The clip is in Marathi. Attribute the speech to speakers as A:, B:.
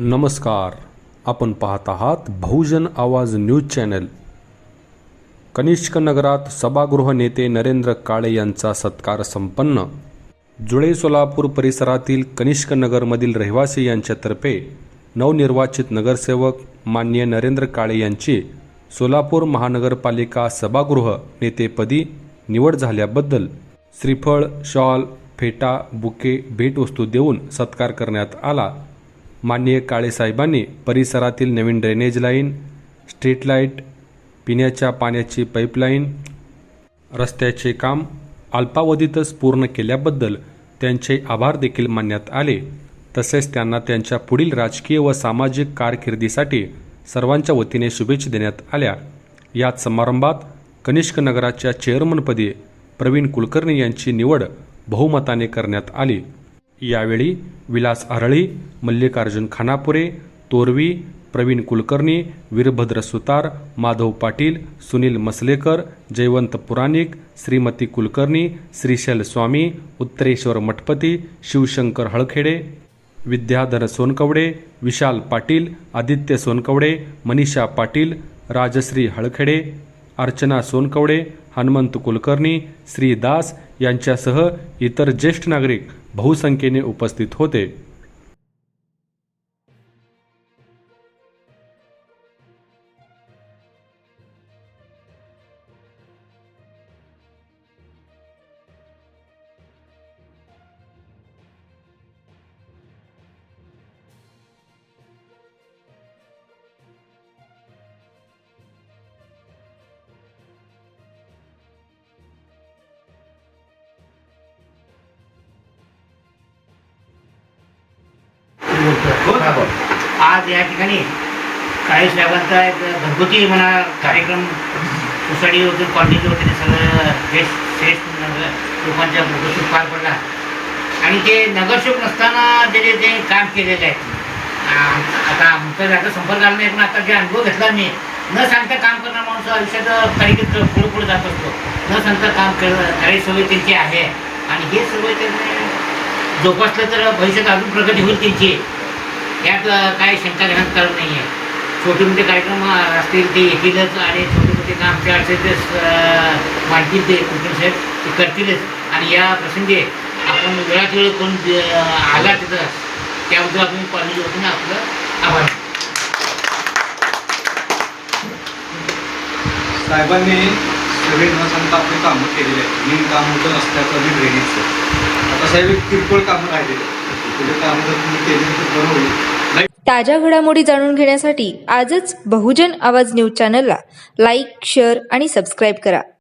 A: नमस्कार, आपण पाहत आहात बहुजन आवाज न्यूज चॅनल। कनिष्क नगरात सभागृह नेते नरेंद्र काळे यांचा सत्कार संपन्न। जुळे सोलापूर परिसरातील कनिष्क नगरमधील रहिवासी यांच्यातर्फे नवनिर्वाचित नगरसेवक माननीय नरेंद्र काळे यांची सोलापूर महानगरपालिका सभागृह नेतेपदी निवड झाल्याबद्दल श्रीफळ, शॉल, फेटा, बुके भेटवस्तू देऊन सत्कार करण्यात आला। माननीय काळे साहेबांनी परिसरातील नवीन ड्रेनेज लाईन, स्ट्रीट लाईट, पिण्याच्या पाण्याची पाईपलाईन, रस्त्याचे काम अल्पावधीतच पूर्ण केल्याबद्दल त्यांचे आभार देखील मानण्यात आले। तसेच त्यांना त्यांच्या पुढील राजकीय व सामाजिक कारकिर्दीसाठी सर्वांच्या वतीने शुभेच्छा देण्यात आल्या। याच समारंभात कनिष्क नगराच्या चेअरमनपदी प्रवीण कुलकर्णी यांची निवड बहुमताने करण्यात आली। यावेळी विलास आरळी, मल्लिकार्जुन खानापुरे, तोरवी, प्रवीण कुलकर्णी, वीरभद्र सुतार, माधव पाटील, सुनील मसलेकर, जयवंत पुराणिक, श्रीमती कुलकर्णी, श्रीशैल स्वामी, उत्तरेश्वर मठपती, शिवशंकर हळखेडे, विद्याधर सोनकवडे, विशाल पाटील, आदित्य सोनकवडे, मनीषा पाटील, राजश्री हळखेडे, अर्चना सोनकवडे, हनुमंत कुलकर्णी, श्री दास यांच्यासह इतर ज्येष्ठ नागरिक बहुसंख्येने उपस्थित होते।
B: आज या ठिकाणी काळे साहेबांचा एक घरगुती म्हणा कार्यक्रम सोसायटी वगैरे कॉलनीच्या वतीने सगळं श्रेष्ठ लोकांच्या उपस्थित पार पडला आणि ते नगरसेवक नसताना जे काम केलेलं आहे, आता आमचा जागा संपर्क आला नाही, पण आता जे अनुभव घेतला मी, न सांगता काम करणारा माणूस आयुष्यात तारीखीत पुढे जात असतो। न सांगता काम काही सवय त्यांची आहे आणि हे सवय त्यांनी जोपासलं तर भविष्यात अजून प्रगती होईल त्यांची, यात काही शंका घेण्यात कारण नाही आहे। छोटे मोठे कार्यक्रम असतील ते येतीलच आणि छोटे मोठे काम जे असेल ते मांडतील, ते कुलकर्णी साहेब ते करतीलच। आणि या प्रसंगी आपण वेळात वेळ कोण आला तिथं त्याबद्दल आपण कॉलेज वतीने आपलं आभार।
C: साहेबांनी सगळे न सांगता आपले कामं केलेले आहेत। मेन काम होतं रस्त्याचं आणि ड्रेनेजचं। आता साहेब एक किरकोळ कामं राहिलेले, पुढे कामं जर तुम्ही केली तर बरं होईल।
D: ताज्या घडामोडी जाणून घेण्यासाठी आजच बहुजन आवाज न्यूज चॅनलला लाईक, शेअर आणि सबस्क्राईब करा।